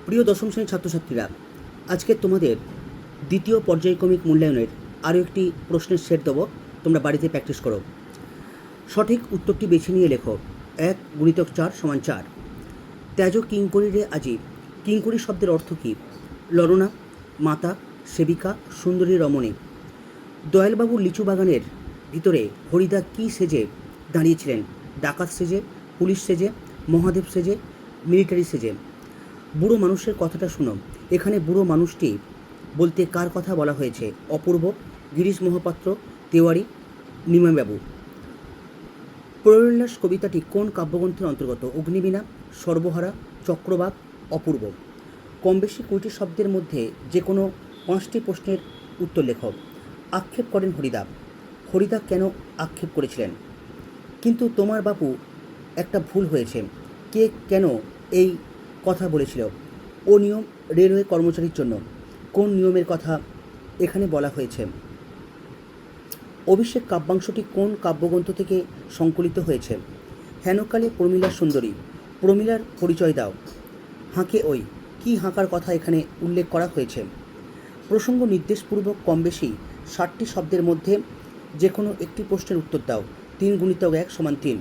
প্রিয় দশম শ্রেণীর ছাত্রছাত্রীরা, আজকে তোমাদের দ্বিতীয় পর্যায়ক্রমিক মূল্যায়নের আরও একটি প্রশ্নের সেট দেবো। তোমরা বাড়িতে প্র্যাকটিস করো। সঠিক উত্তরটি বেছে নিয়ে লেখো। 1 × 4 = 4। ত্যাজ কিঙ্করীরে আজি। কিঙ্করী শব্দের অর্থ কী? ললনা, মাতা, সেবিকা, সুন্দরী রমণী। দয়ালবাবুর লিচু বাগানের ভিতরে হরিদা কী সেজে দাঁড়িয়েছিলেন? ডাকাত সেজে, পুলিশ সেজে, মহাদেব সেজে, মিলিটারি সেজে। বুড়ো মানুষের কথাটা শুনো। এখানে বুড়ো মানুষটি বলতে কার কথা বলা হয়েছে? অপূর্ব, গিরিশ মহাপাত্র, তেওয়ারি, নিমাইবাবু। প্রয়োল্লাস কবিতাটি কোন কাব্যগ্রন্থের অন্তর্গত? অগ্নিবীণা, সর্বহারা, চক্রবাক, অপূর্ব। কম বেশি 20টি শব্দের মধ্যে যে কোনো 5টি প্রশ্নের উত্তর লেখ। আক্ষেপ করেন হরিদা। হরিদা কেন আক্ষেপ করেছিলেন? কিন্তু তোমার বাপু, একটা ভুল হয়েছে। কে কেন এই কথা বলেছিল? ও নিয়ম রেলওয়ে কর্মচারীর জন্য। কোন নিয়মের কথা এখানে বলা হয়েছে? অভিষেক কাব্যাংশটি কোন কাব্যগ্রন্থ থেকে সংকলিত হয়েছে? হেনকালে প্রমীলা সুন্দরী। প্রমীলার পরিচয় দাও। হাঁকে ওই। কী হাঁকার কথা এখানে উল্লেখ করা হয়েছে? প্রসঙ্গ নির্দেশপূর্বক কম বেশি 60টি শব্দের মধ্যে যে কোনো একটি প্রশ্নের উত্তর দাও। 3 × 1 = 3।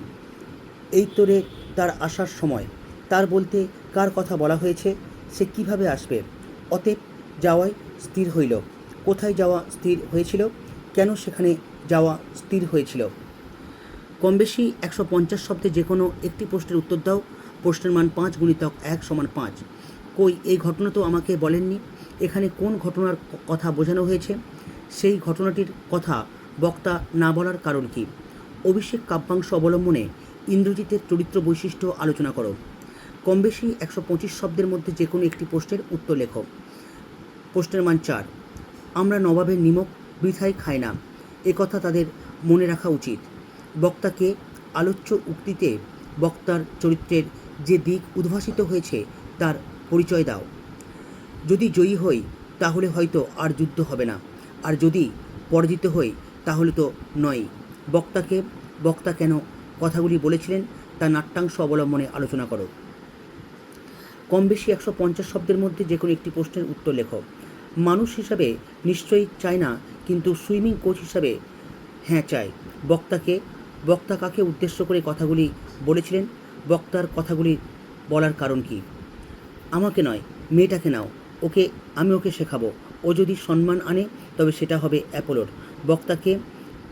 এই তোরে তার আসার সময়। তার বলতে কার কথা বলা হয়েছে? সে কিভাবে আসবে? অতএব যাওয়াই স্থির হইল। কোথায় যাওয়া স্থির হয়েছিল? কেন সেখানে যাওয়া স্থির হয়েছিল? কম বেশি 150 শব্দে যে কোনো একটি প্রশ্নের উত্তর দাও। প্রশ্নের মান 5 × 1 = 5। কই, এই ঘটনা তো আমাকে বলেননি। এখানে কোন ঘটনার কথা বোঝানো হয়েছে? সেই ঘটনাটির কথা বক্তা না বলার কারণ কি? অভিষেক কাব্যাংশ অবলম্বনে ইন্দ্রজিতের চরিত্র বৈশিষ্ট্য আলোচনা করো। কম বেশি 125 শব্দের মধ্যে যে কোনো একটি প্রশ্নের উত্তর লেখো। প্রশ্নের মান 4। আমরা নবাবের নিমক বৃথাই খাই না, এ কথা তাদের মনে রাখা উচিত। বক্তাকে আলোচ্য উক্তিতে বক্তার চরিত্রের যে দিক উদ্ভাসিত হয়েছে তার পরিচয় দাও। যদি জয়ী হই তাহলে হয়তো আর যুদ্ধ হবে না, আর যদি পরাজিত হই তাহলে তো নয়। বক্তা কেন কথাগুলি বলেছিলেন তা নাট্যাংশ অবলম্বনে আলোচনা করো। কম বেশি 150 শব্দের মধ্যে যে কোনো একটি প্রশ্নের উত্তর লেখো। মানুষ হিসাবে নিশ্চয়ই চায় না, কিন্তু সুইমিং কোচ হিসাবে হ্যাঁ চায়। বক্তা কাকে উদ্দেশ্য করে কথাগুলি বলেছিলেন? বক্তার কথাগুলি বলার কারণ কি? আমাকে নয়, মেয়েটাকে নাও। আমি ওকে শেখাবো। ও যদি সম্মান আনে তবে সেটা হবে অ্যাপোলোর।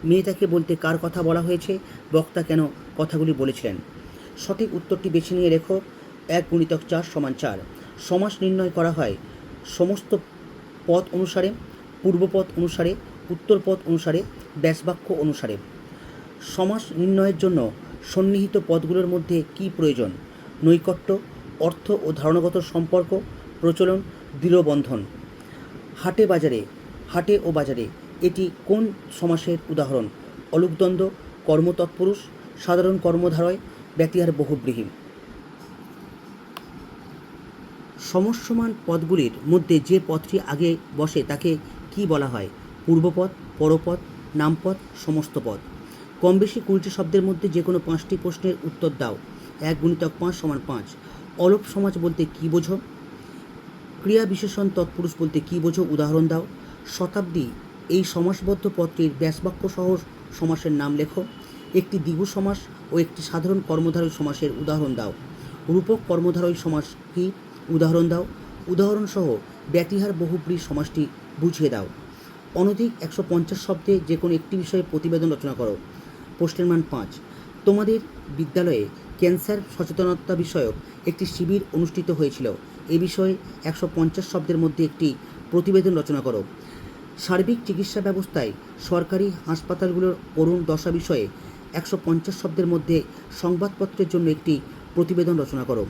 মেয়েটাকে বলতে কার কথা বলা হয়েছে? বক্তা কেন কথাগুলি বলেছিলেন? সঠিক উত্তরটি বেছে নিয়ে লেখো। 1 × 4 = 4। সমাস নির্ণয় করা হয় সমস্ত পদ অনুসারে, পূর্বপদ অনুসারে, উত্তরপদ অনুসারে, ব্যাসবাক্য অনুসারে। সমাস নির্ণয়ের জন্য সন্নিহিত পদগুলোর মধ্যে কি প্রয়োজন? নৈকট্য, অর্থ ও ধারণাগত সম্পর্ক, প্রচলন, দৃঢ়বন্ধন। হাটে ও বাজারে, এটি কোন সমাসের উদাহরণ? অলুকদ্বন্দ্ব, কর্মতৎপুরুষ, সাধারণ কর্মধারয়, ব্যতিহার বহুব্রীহি। সমস্যমান পদগুলির মধ্যে যে পদটি আগে বসে তাকে কি বলা হয়? পূর্বপদ, পরপদ, নামপদ, সমস্ত পদ। কম বেশি 20টি শব্দের মধ্যে যে কোনো 5টি প্রশ্নের উত্তর দাও। 1 × 5 = 5। অলপ সমাজ বলতে কী বোঝো? ক্রিয়া বিশেষণ তৎপুরুষ বলতে কী বোঝো? উদাহরণ দাও। শতাব্দী এই সমাসবদ্ধ পদটির ব্যাসবাক্য সহ সমাসের নাম লেখো। একটি দ্বিগু সমাস ও একটি সাধারণ কর্মধারয় সমাসের উদাহরণ দাও। রূপক কর্মধারয় সমাস কি? উদাহরণ দাও। উদাহরণসহ ব্যতিহার বহুব্রী সমাসটি বুঝিয়ে দাও। অনধিক 150 শব্দে যে কোনো একটি বিষয়ে প্রতিবেদন রচনা করো। প্রশ্নের মান 5। তোমাদের বিদ্যালয়ে ক্যান্সার সচেতনতা বিষয়ক একটি শিবির অনুষ্ঠিত হয়েছিল। এ বিষয়ে 150 শব্দের মধ্যে একটি প্রতিবেদন রচনা করো। সার্বিক চিকিৎসা ব্যবস্থায় সরকারি হাসপাতালগুলোর করুণ দশা বিষয়ে 150 শব্দের মধ্যে সংবাদপত্রের জন্য একটি প্রতিবেদন রচনা করো।